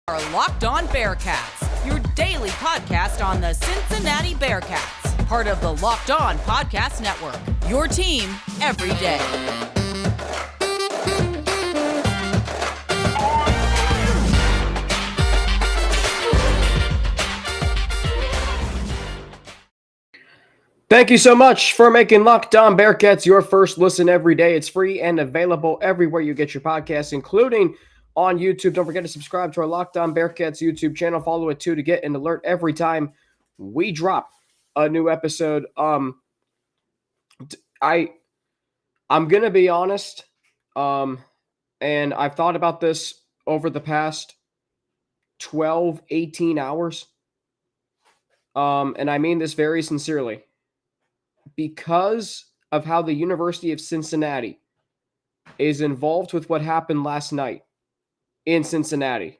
Are Locked On Bearcats, your daily podcast on the Cincinnati Bearcats, part of the Locked On Podcast Network, your team every day. Thank you so much for making Locked On Bearcats your first listen every day. It's free and available everywhere you get your podcasts, including on YouTube. Don't forget to subscribe to our Locked On Bearcats YouTube channel. Follow it too to get an alert every time we drop a new episode. I'm gonna be honest, and I've thought about this over the past 12, 18 hours. And I mean this very sincerely. Because of how the University of Cincinnati is involved with what happened last night in Cincinnati,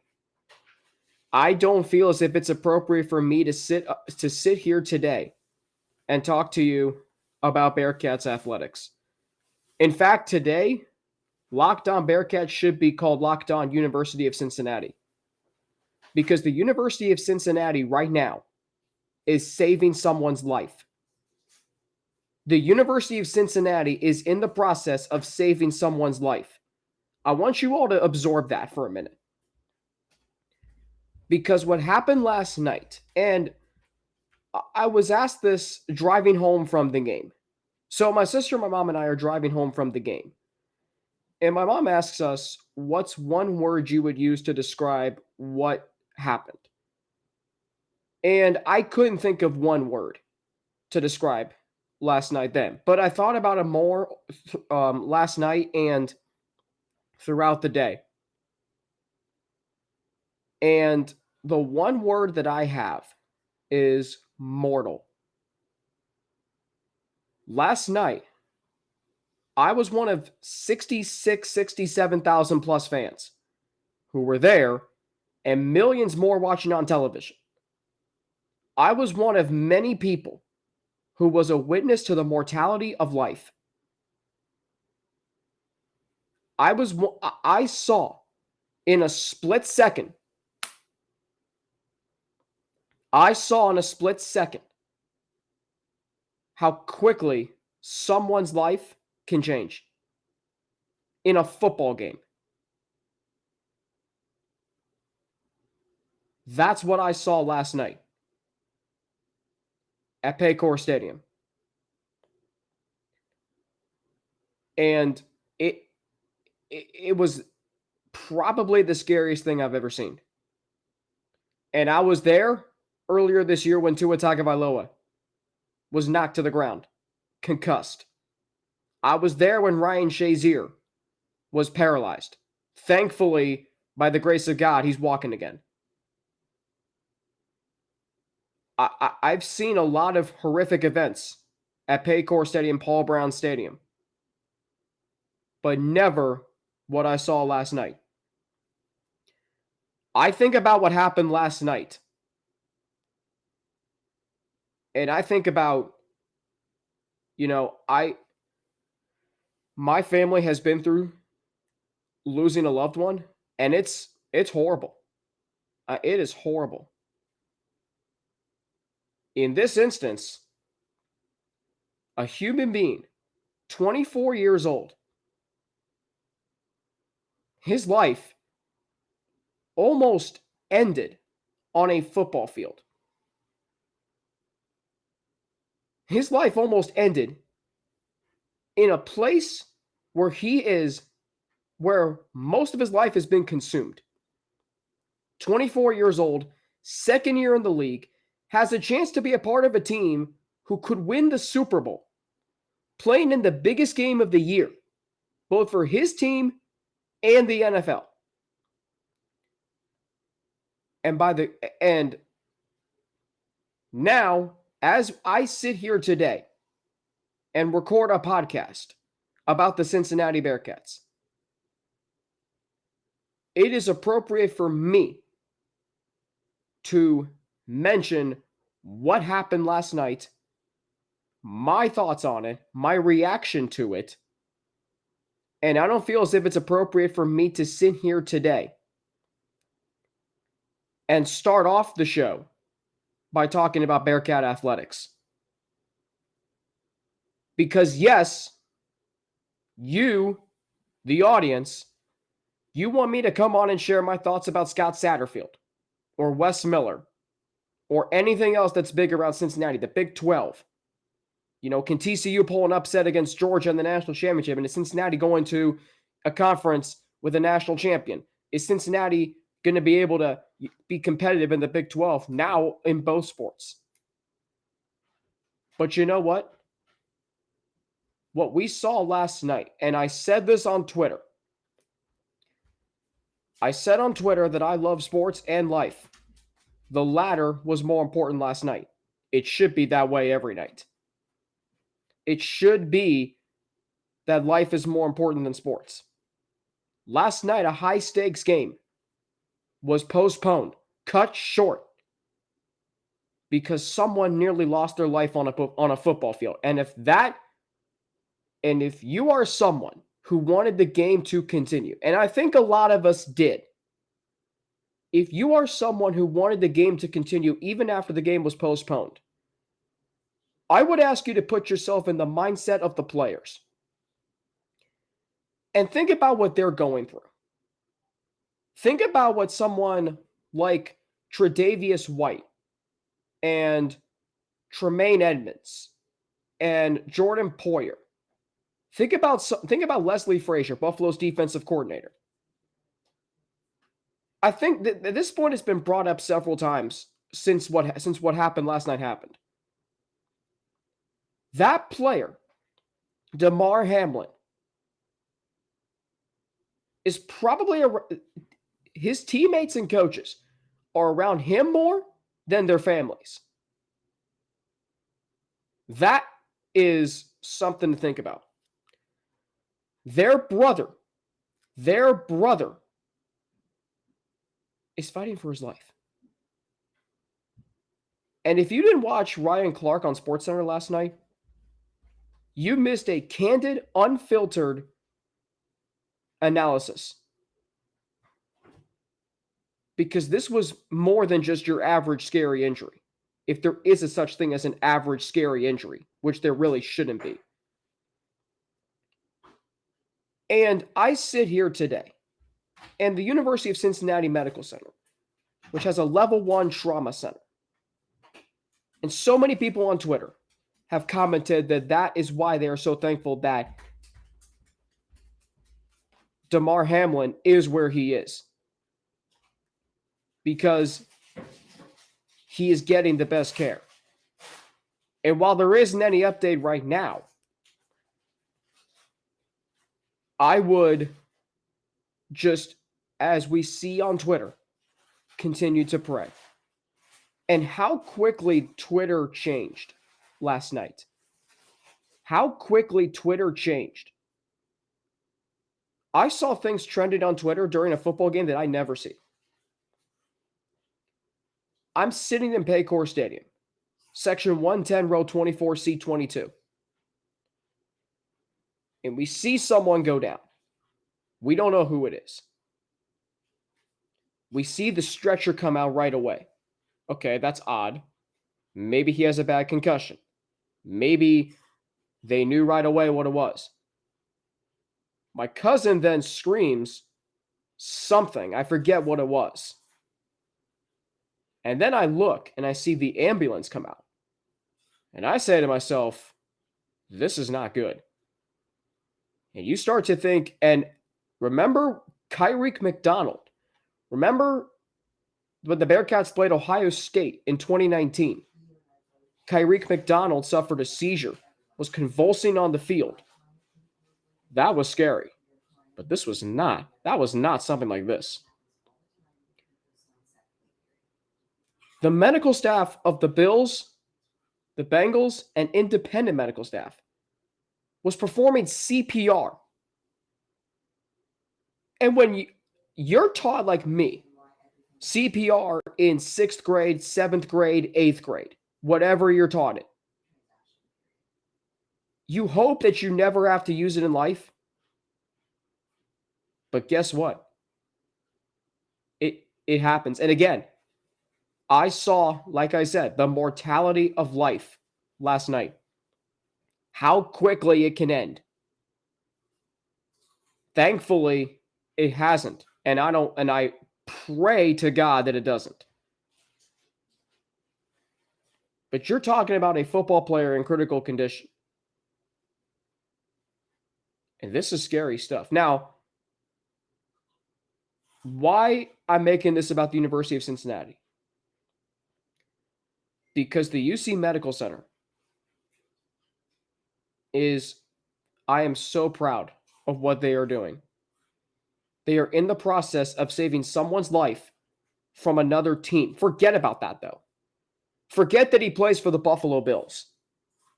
I don't feel as if it's appropriate for me to sit here today and talk to you about Bearcats athletics. In fact, today, Locked On Bearcats should be called Locked On University of Cincinnati, because the University of Cincinnati right now is saving someone's life. The University of Cincinnati is in the process of saving someone's life. I want you all to absorb that for a minute. Because what happened last night, and I was asked this driving home from the game. So my sister, my mom, and I are driving home from the game. And my mom asks us, what's one word you would use to describe what happened? And I couldn't think of one word to describe last night then. But I thought about it more last night and throughout the day. And the one word that I have is mortal. Last night, I was one of 66, 67,000 plus fans who were there and millions more watching on television. I was one of many people who was a witness to the mortality of life. I saw in a split second how quickly someone's life can change in a football game. That's what I saw last night at Paycor Stadium. And it was probably the scariest thing I've ever seen. And I was there earlier this year when Tua Tagovailoa was knocked to the ground, concussed. I was there when Ryan Shazier was paralyzed. Thankfully, by the grace of God, he's walking again. I've seen a lot of horrific events at Paycor Stadium, Paul Brown Stadium, but never what I saw last night. I think about what happened last night, and I think about, my family has been through losing a loved one, and it's horrible. It is horrible. In this instance, a human being, 24 years old, his life almost ended on a football field. His life almost ended in a place where most of his life has been consumed. 24 years old, second year in the league, has a chance to be a part of a team who could win the Super Bowl, playing in the biggest game of the year, both for his team and the NFL. And now, as I sit here today and record a podcast about the Cincinnati Bearcats, it is appropriate for me to mention what happened last night, my thoughts on it, my reaction to it, and I don't feel as if it's appropriate for me to sit here today and start off the show by talking about Bearcat athletics. Because yes, you, the audience, you want me to come on and share my thoughts about Scott Satterfield or Wes Miller or anything else that's big around Cincinnati, the Big 12. You know, can TCU pull an upset against Georgia in the national championship? And is Cincinnati going to a conference with a national champion? Is Cincinnati going to be able to be competitive in the Big 12 now in both sports? But you know what? What we saw last night, and I said this on Twitter. I said on Twitter that I love sports and life. The latter was more important last night. It should be that way every night. It should be that life is more important than sports. Last night, a high-stakes game was postponed, cut short, because someone nearly lost their life on a football field. And if you are someone who wanted the game to continue, and I think a lot of us did, if you are someone who wanted the game to continue even after the game was postponed, I would ask you to put yourself in the mindset of the players and think about what they're going through. Think about what someone like Tre'Davious White and Tremaine Edmonds and Jordan Poyer. Think about Leslie Frazier, Buffalo's defensive coordinator. I think that this point has been brought up several times since what happened last night happened. That player, Damar Hamlin, is probably his teammates and coaches are around him more than their families. That is something to think about. Their brother is fighting for his life. And if you didn't watch Ryan Clark on SportsCenter last night, you missed a candid, unfiltered analysis. Because this was more than just your average scary injury. If there is a such thing as an average scary injury, which there really shouldn't be. And I sit here today, and the University of Cincinnati Medical Center, which has a level 1 trauma center. And so many people on Twitter have commented that is why they are so thankful that Damar Hamlin is where he is. Because he is getting the best care. And while there isn't any update right now, I would just, as we see on Twitter, continue to pray. And how quickly Twitter changed last night. How quickly Twitter changed. I saw things trended on Twitter during a football game that I never see. I'm sitting in Paycor Stadium, section 110, row 24, seat 22. And we see someone go down. We don't know who it is. We see the stretcher come out right away. Okay, that's odd. Maybe he has a bad concussion. Maybe they knew right away what it was. My cousin then screams something. I forget what it was. And then I look and I see the ambulance come out. And I say to myself, this is not good. And you start to think, and remember Kyrique McDonald. Remember when the Bearcats played Ohio State in 2019. Kyrique McDonald suffered a seizure, was convulsing on the field. That was scary. But this was not. That was not something like this. The medical staff of the Bills, the Bengals, and independent medical staff was performing CPR. And when you're taught like me, CPR in 6th grade, 7th grade, 8th grade, whatever you're taught it, you hope that you never have to use it in life. But guess what? It happens. And again, I saw, like I said, the mortality of life last night. How quickly it can end. Thankfully, it hasn't. And I pray to God that it doesn't. But you're talking about a football player in critical condition. And this is scary stuff. Now, why I'm making this about the University of Cincinnati? Because the UC Medical Center I am so proud of what they are doing. They are in the process of saving someone's life from another team. Forget about that, though. Forget that he plays for the Buffalo Bills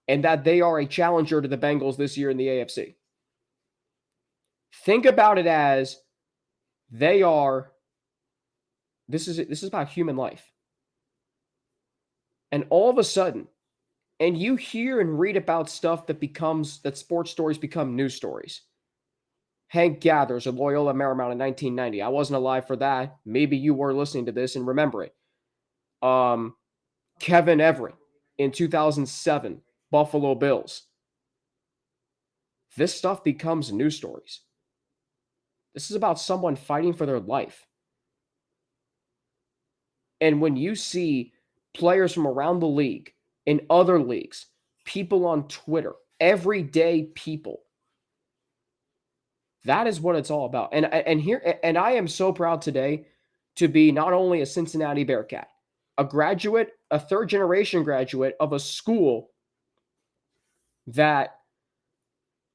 and that they are a challenger to the Bengals this year in the AFC. Think about it as they are. This is about human life. And all of a sudden, and you hear and read about stuff that sports stories become news stories. Hank Gathers of Loyola Marymount in 1990. I wasn't alive for that. Maybe you were listening to this and remember it. Kevin Everett in 2007, Buffalo Bills. This stuff becomes news stories. This is about someone fighting for their life. And when you see players from around the league, in other leagues, people on Twitter, everyday people, that is what it's all about. And I am so proud today to be not only a Cincinnati Bearcat, a graduate, a third-generation graduate of a school that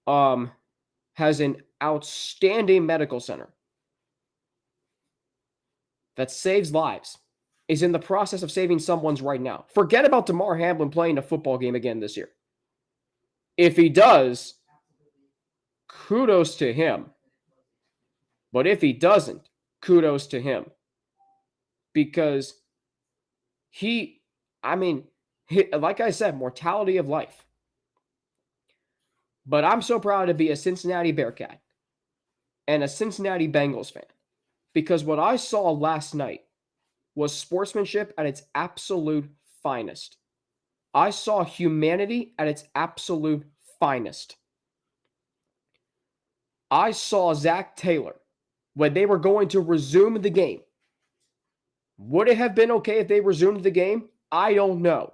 has an outstanding medical center that saves lives, is in the process of saving someone's right now. Forget about Damar Hamlin playing a football game again this year. If he does, kudos to him. But if he doesn't, kudos to him. Because like I said, mortality of life. But I'm so proud to be a Cincinnati Bearcat and a Cincinnati Bengals fan. Because what I saw last night was sportsmanship at its absolute finest. I saw humanity at its absolute finest. I saw Zac Taylor when they were going to resume the game. Would it have been okay if they resumed the game? I don't know.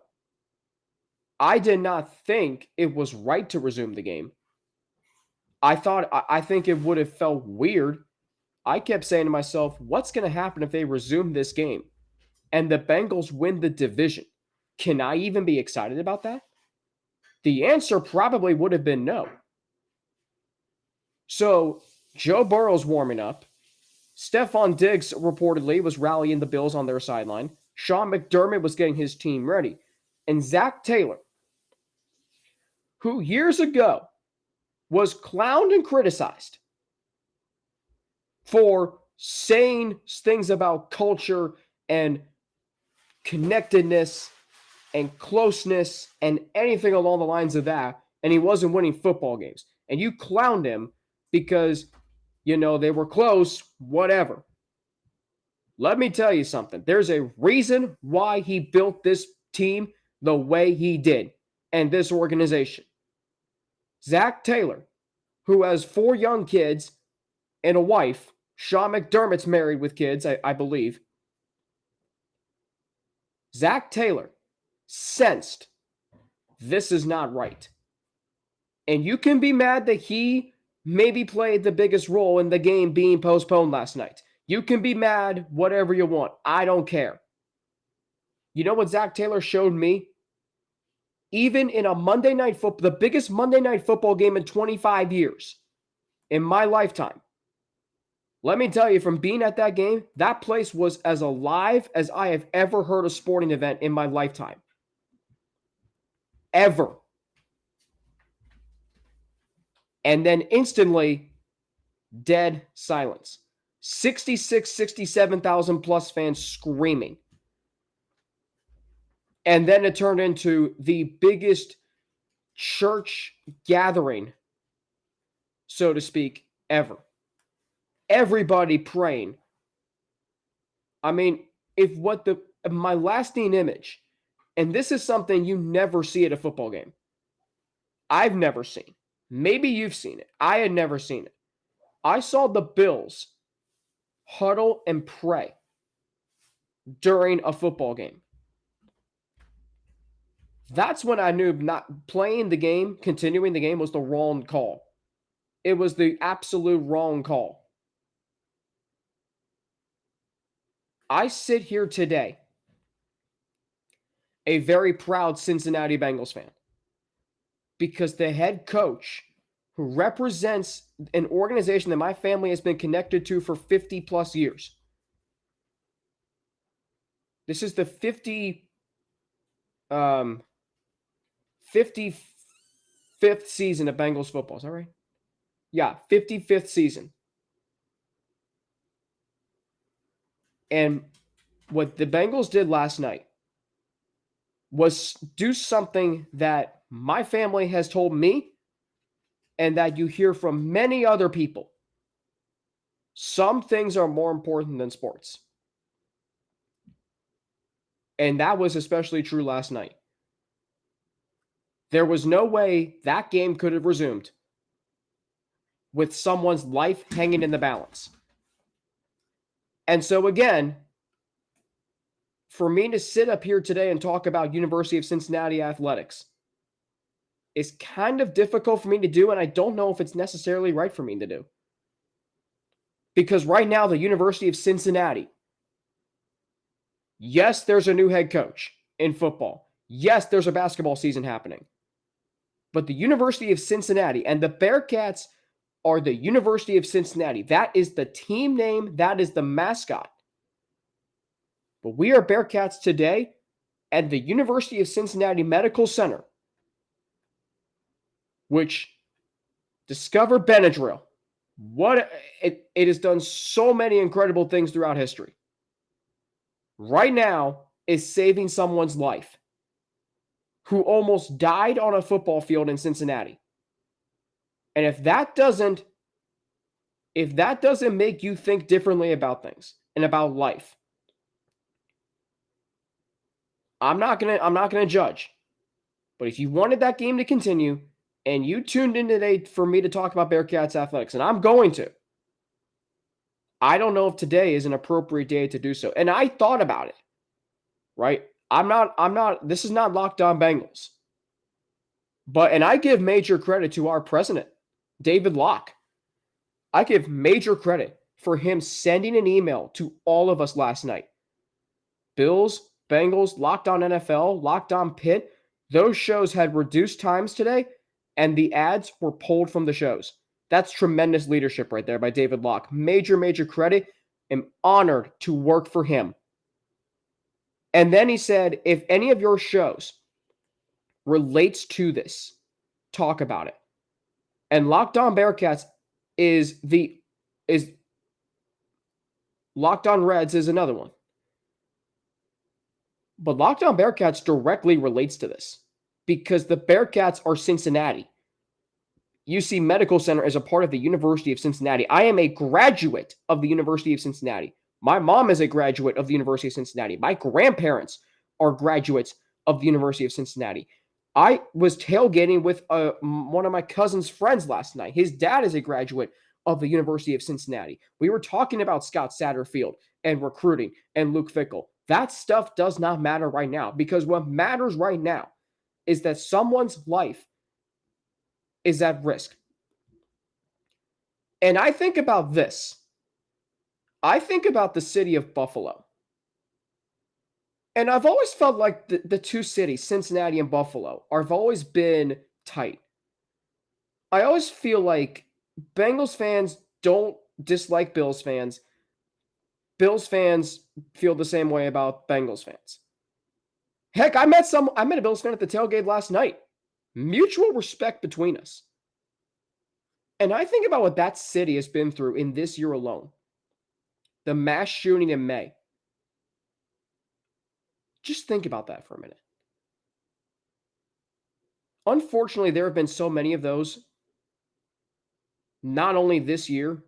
I did not think it was right to resume the game. I think it would have felt weird. I kept saying to myself, what's going to happen if they resume this game and the Bengals win the division? Can I even be excited about that? The answer probably would have been no. So Joe Burrow's warming up. Stephon Diggs reportedly was rallying the Bills on their sideline. Sean McDermott was getting his team ready. And Zac Taylor, who years ago was clowned and criticized for saying things about culture and connectedness and closeness and anything along the lines of that, and he wasn't winning football games. And you clowned him because, they were close, whatever. Let me tell you something. There's a reason why he built this team the way he did and this organization. Zac Taylor, who has 4 young kids and a wife. Sean McDermott's married with kids, I believe. Zac Taylor sensed this is not right. And you can be mad that he maybe played the biggest role in the game being postponed last night. You can be mad, whatever you want. I don't care. You know what Zac Taylor showed me? Even in a Monday Night Football, the biggest Monday Night Football game in 25 years, in my lifetime, let me tell you, from being at that game, that place was as alive as I have ever heard a sporting event in my lifetime. Ever. And then instantly, dead silence. 67,000 plus fans screaming. And then it turned into the biggest church gathering, so to speak, ever. Everybody praying. I mean, if what the my lasting image, and this is something you never see at a football game. I've never seen. Maybe you've seen it. I had never seen it. I saw the Bills huddle and pray during a football game. That's when I knew not playing the game, continuing the game was the wrong call. It was the absolute wrong call. I sit here today, a very proud Cincinnati Bengals fan, because the head coach who represents an organization that my family has been connected to for 50 plus years. This is the 55th season of Bengals football. Is that right? Yeah, 55th season. And what the Bengals did last night was do something that my family has told me and that you hear from many other people. Some things are more important than sports. And that was especially true last night. There was no way that game could have resumed with someone's life hanging in the balance. And so again, for me to sit up here today and talk about University of Cincinnati athletics is kind of difficult for me to do, and I don't know if it's necessarily right for me to do. Because right now, the University of Cincinnati, yes, there's a new head coach in football. Yes, there's a basketball season happening. But the University of Cincinnati and the Bearcats are the University of Cincinnati. That is the team name. That is the mascot. But we are Bearcats today, and the University of Cincinnati Medical Center, which discovered Benadryl. It has done so many incredible things throughout history. Right now is saving someone's life who almost died on a football field in Cincinnati. And if that doesn't make you think differently about things and about life, I'm not gonna judge. But if you wanted that game to continue and you tuned in today for me to talk about Bearcats athletics, and I'm going to, I don't know if today is an appropriate day to do so. And I thought about it, right? This is not Locked On Bengals. And I give major credit to our president, David Locke. I give major credit for him sending an email to all of us last night. Bills, Bengals, Locked On NFL, Locked On Pitt, those shows had reduced times today, and the ads were pulled from the shows. That's tremendous leadership right there by David Locke. Major, major credit. I'm honored to work for him. And then he said, if any of your shows relates to this, talk about it. And Locked On Bearcats is Locked On Reds is another one. But Locked On Bearcats directly relates to this because the Bearcats are Cincinnati. UC Medical Center is a part of the University of Cincinnati. I am a graduate of the University of Cincinnati. My mom is a graduate of the University of Cincinnati. My grandparents are graduates of the University of Cincinnati. I was tailgating with one of my cousin's friends last night. His dad is a graduate of the University of Cincinnati. We were talking about Scott Satterfield and recruiting and Luke Fickell. That stuff does not matter right now because what matters right now is that someone's life is at risk. And I think about this. I think about the city of Buffalo. And I've always felt like the two cities, Cincinnati and Buffalo, have always been tight. I always feel like Bengals fans don't dislike Bills fans. Bills fans feel the same way about Bengals fans. Heck, I met a Bills fan at the tailgate last night. Mutual respect between us. And I think about what that city has been through in this year alone. The mass shooting in May. Just think about that for a minute. Unfortunately, there have been so many of those, not only this year,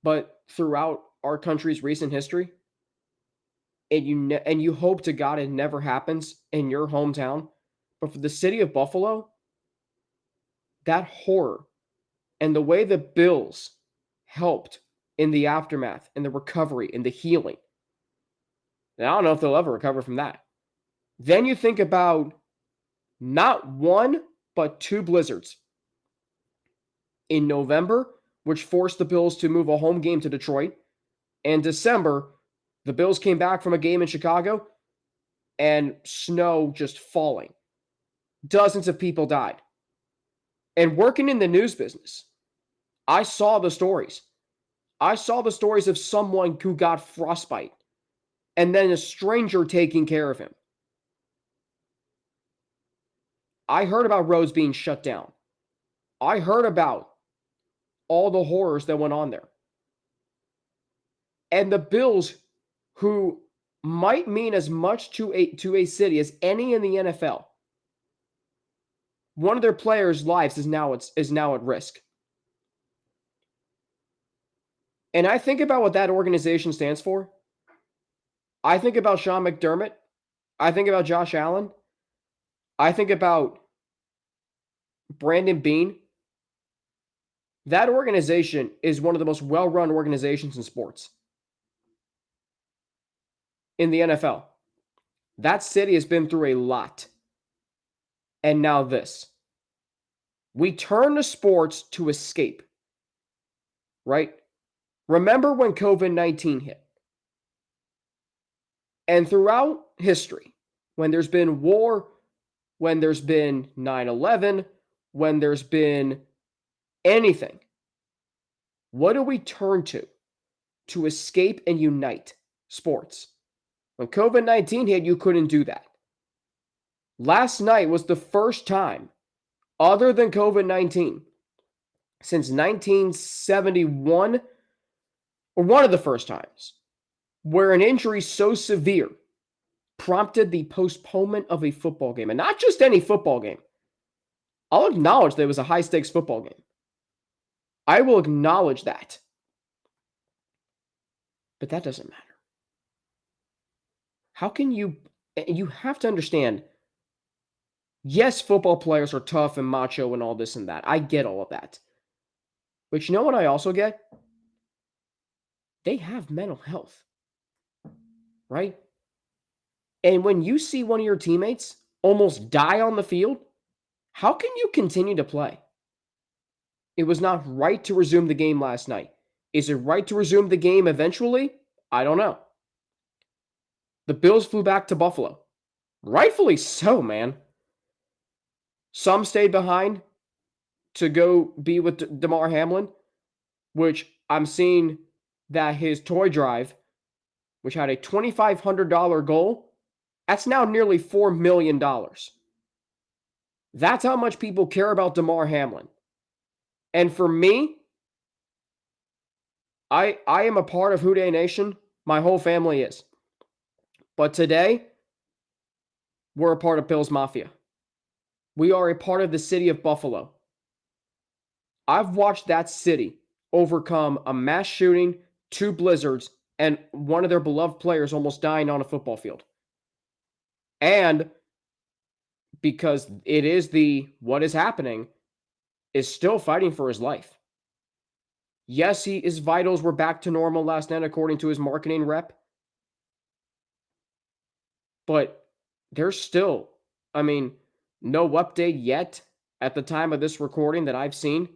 but throughout our country's recent history. and you hope to God it never happens in your hometown. But for the city of Buffalo, that horror and the way the Bills helped in the aftermath and the recovery and the healing. And I don't know if they'll ever recover from that. Then you think about not one, but two blizzards in November, which forced the Bills to move a home game to Detroit. And December, the Bills came back from a game in Chicago and snow just falling. Dozens of people died. And working in the news business, I saw the stories. I saw the stories of someone who got frostbite and then a stranger taking care of him. I heard about roads being shut down. I heard about all the horrors that went on there. And the Bills, who might mean as much to a city as any in the NFL, one of their players' lives is now at risk. And I think about what that organization stands for. I think about Sean McDermott. I think about Josh Allen. I think about Brandon Beane. That organization is one of the most well-run organizations in sports. In the NFL. That city has been through a lot. And now this. We turn to sports to escape. Right? Remember when COVID-19 hit? And throughout history, when there's been war, when there's been 9/11, when there's been anything, what do we turn to escape and unite? Sports. When COVID-19 hit, you couldn't do that. Last night was the first time, other than COVID-19, since 1971, or one of the first times, where an injury so severe prompted the postponement of a football game. And not just any football game. I'll acknowledge that it was a high-stakes football game. I will acknowledge that. But that doesn't matter. How can you have to understand, yes, football players are tough and macho and all this and that. I get all of that. But you know what I also get? They have mental health. Right? And when you see one of your teammates almost die on the field, how can you continue to play? It was not right to resume the game last night. Is it right to resume the game eventually? I don't know. The Bills flew back to Buffalo. Rightfully so, man. Some stayed behind to go be with Damar Hamlin, which I'm seeing that his toy drive, which had a $2,500 goal, that's now nearly $4 million. That's how much people care about Damar Hamlin. And for me, I am a part of Houday Nation. My whole family is. But today, we're a part of Bills Mafia. We are a part of the city of Buffalo. I've watched that city overcome a mass shooting, 2 blizzards, and one of their beloved players almost dying on a football field. And because it is what is happening, is still fighting for his life. Yes, his vitals were back to normal last night, according to his marketing rep. But there's still, no update yet at the time of this recording that I've seen.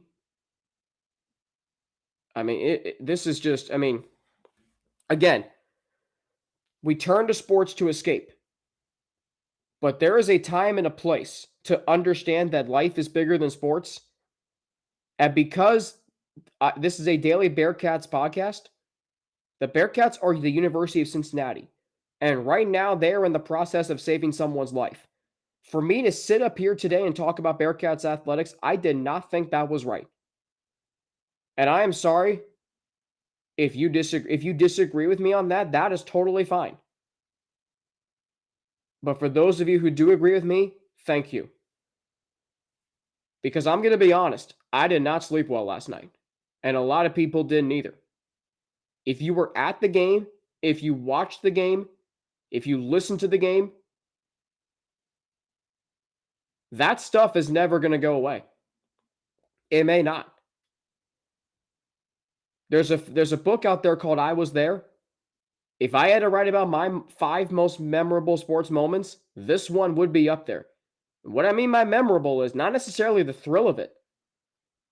This is just, again, we turn to sports to escape. But there is a time and a place to understand that life is bigger than sports. And because this is a daily Bearcats podcast, the Bearcats are the University of Cincinnati. And right now, they are in the process of saving someone's life. For me to sit up here today and talk about Bearcats athletics, I did not think that was right. And I am sorry if you disagree with me on that. That is totally fine. But for those of you who do agree with me, thank you. Because I'm going to be honest, I did not sleep well last night. And a lot of people didn't either. If you were at the game, if you watched the game, if you listen to the game, that stuff is never going to go away. It may not. There's a book out there called I Was There. If I had to write about my 5 most memorable sports moments, this one would be up there. What I mean by memorable is not necessarily the thrill of it,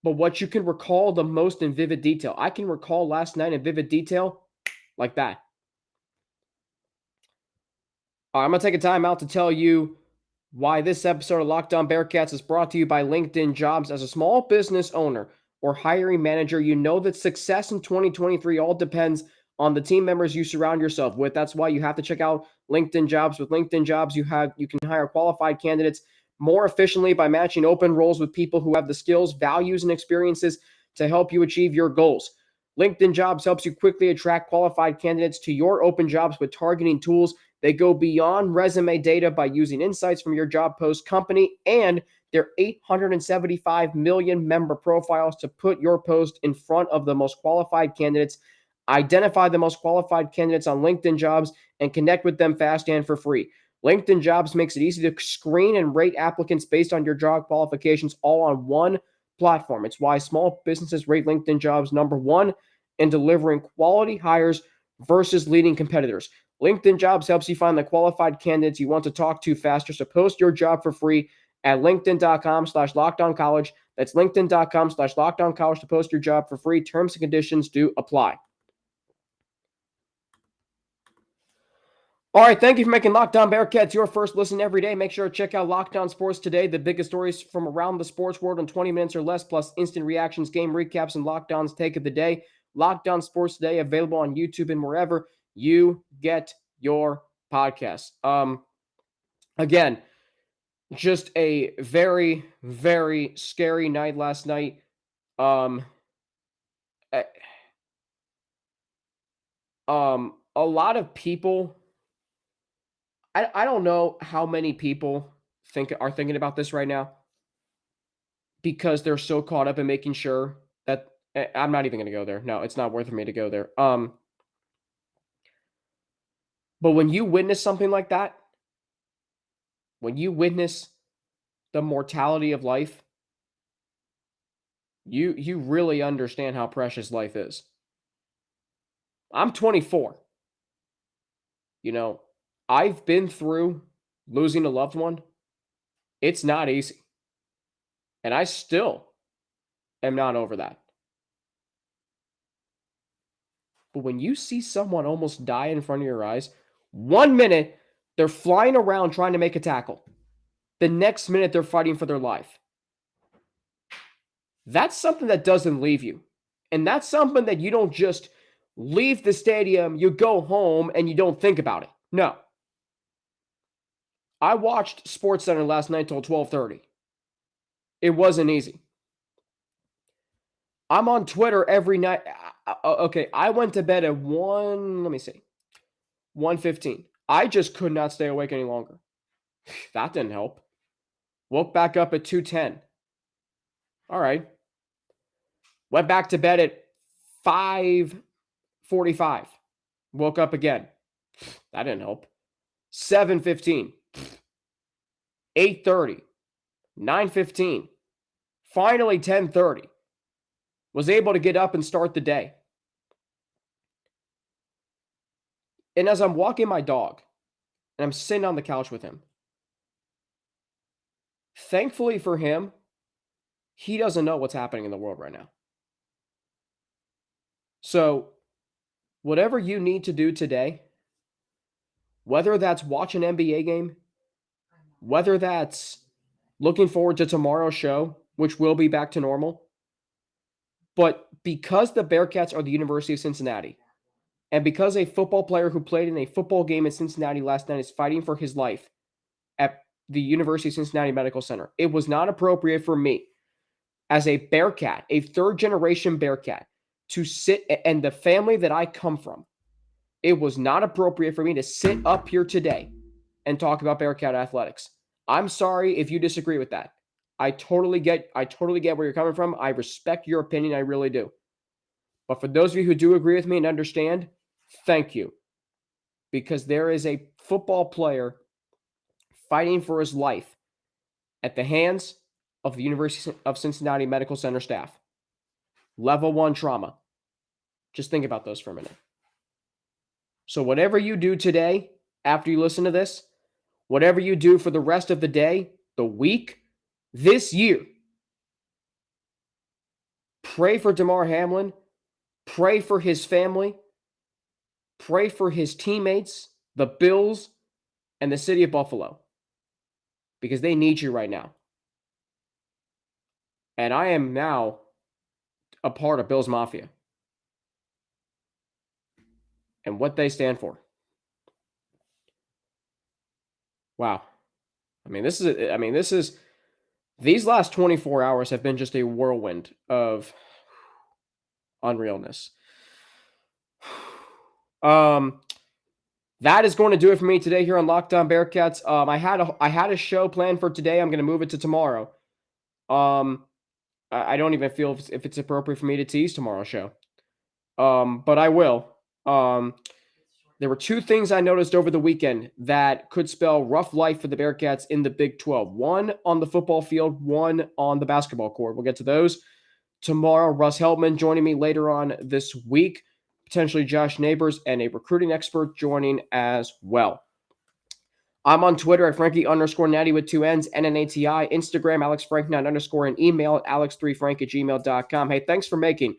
but what you can recall the most in vivid detail. I can recall last night in vivid detail like that. All right, I'm going to take a time out to tell you why this episode of Locked On Bearcats is brought to you by LinkedIn Jobs. As a small business owner or hiring manager, you know that success in 2023 all depends on the team members you surround yourself with. That's why you have to check out LinkedIn Jobs. With LinkedIn Jobs, you can hire qualified candidates more efficiently by matching open roles with people who have the skills, values, and experiences to help you achieve your goals. LinkedIn Jobs helps you quickly attract qualified candidates to your open jobs with targeting tools. They go beyond resume data by using insights from your job post, company, and their 875 million member profiles to put your post in front of the most qualified candidates. Identify the most qualified candidates on LinkedIn Jobs and connect with them fast and for free. LinkedIn Jobs makes it easy to screen and rate applicants based on your job qualifications all on one platform. It's why small businesses rate LinkedIn Jobs number one in delivering quality hires versus leading competitors. LinkedIn Jobs helps you find the qualified candidates you want to talk to faster. So post your job for free at linkedin.com/lockedoncollege. That's linkedin.com/lockedoncollege to post your job for free. Terms and conditions do apply. All right, thank you for making Locked On Bearcats your first listen every day. Make sure to check out Locked On Sports Today, the biggest stories from around the sports world in 20 minutes or less, plus instant reactions, game recaps, and Locked On's take of the day. Locked On Sports Today, available on YouTube and wherever you get your podcasts. Again, just a very, very scary night last night. A lot of people, I don't know how many people are thinking about this right now because they're so caught up in making sure that I'm not even going to go there. No, it's not worth for me to go there. But when you witness something like that, when you witness the mortality of life, you really understand how precious life is. I'm 24. You know, I've been through losing a loved one. It's not easy. And I still am not over that. But when you see someone almost die in front of your eyes, 1 minute they're flying around trying to make a tackle. The next minute they're fighting for their life. That's something that doesn't leave you. And that's something that you don't just leave the stadium, you go home, and you don't think about it. No. I watched SportsCenter last night till 12:30. It wasn't easy. I'm on Twitter every night. Okay, I went to bed at 1:15. I just could not stay awake any longer. That didn't help. Woke back up at 2:10. All right. Went back to bed at 5:45. Woke up again. That didn't help. 7:15. 8:30. 9:15. Finally 10:30. Was able to get up and start the day. And as I'm walking my dog, and I'm sitting on the couch with him, thankfully for him, he doesn't know what's happening in the world right now. So, whatever you need to do today, whether that's watch an NBA game, whether that's looking forward to tomorrow's show, which will be back to normal, but because the Bearcats are the University of Cincinnati, and because a football player who played in a football game in Cincinnati last night is fighting for his life at the University of Cincinnati Medical Center, it was not appropriate for me as a Bearcat, a third-generation Bearcat, to sit, and the family that I come from, it was not appropriate for me to sit up here today and talk about Bearcat athletics. I'm sorry if you disagree with that. I totally get where you're coming from. I respect your opinion. I really do. But for those of you who do agree with me and understand, thank you. because there is a football player fighting for his life at the hands of the University of Cincinnati Medical Center staff. Level 1 trauma. Just think about those for a minute. So whatever you do today, after you listen to this, whatever you do for the rest of the day, the week, this year, pray for Damar Hamlin, pray for his family, pray for his teammates, the Bills, and the city of Buffalo, because they need you right now. And I am now a part of Bills Mafia and what they stand for. Wow. These last 24 hours have been just a whirlwind of unrealness. That is going to do it for me today here on Locked On Bearcats. I had a show planned for today. I'm going to move it to tomorrow. I don't even feel if it's appropriate for me to tease tomorrow's show. But I will. There were two things I noticed over the weekend that could spell rough life for the Bearcats in the Big 12. One on the football field, one on the basketball court. We'll get to those tomorrow. Russ Heltman joining me later on this week. Potentially Josh Neighbors and a recruiting expert joining as well. I'm on Twitter at Frankie_Natty with 2 N's, NNATI, Instagram, AlexFrank9_ and email at alex3frank@gmail.com. Hey, thanks for making,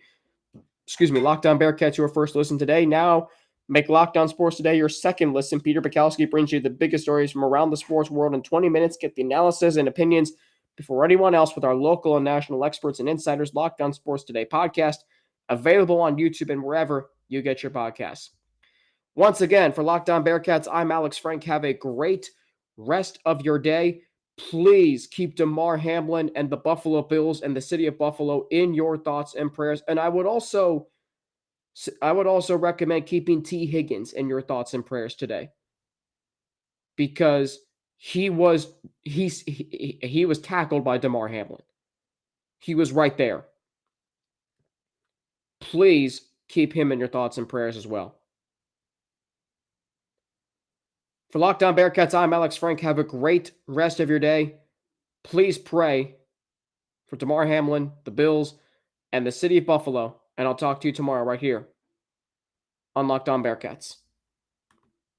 Locked On Bearcats your first listen today. Now, make Locked On Sports Today your second listen. Peter Bukowski brings you the biggest stories from around the sports world in 20 minutes. Get the analysis and opinions before anyone else with our local and national experts and insiders. Locked On Sports Today podcast, available on YouTube and wherever you get your podcasts. Once again, for Locked On Bearcats, I'm Alex Frank. Have a great rest of your day. Please keep Damar Hamlin and the Buffalo Bills and the city of Buffalo in your thoughts and prayers. And I would also recommend keeping T. Higgins in your thoughts and prayers today, because he was tackled by Damar Hamlin. He was right there. Please keep him in your thoughts and prayers as well. For Locked On Bearcats, I'm Alex Frank. Have a great rest of your day. Please pray for Damar Hamlin, the Bills, and the city of Buffalo. And I'll talk to you tomorrow right here on Locked On Bearcats.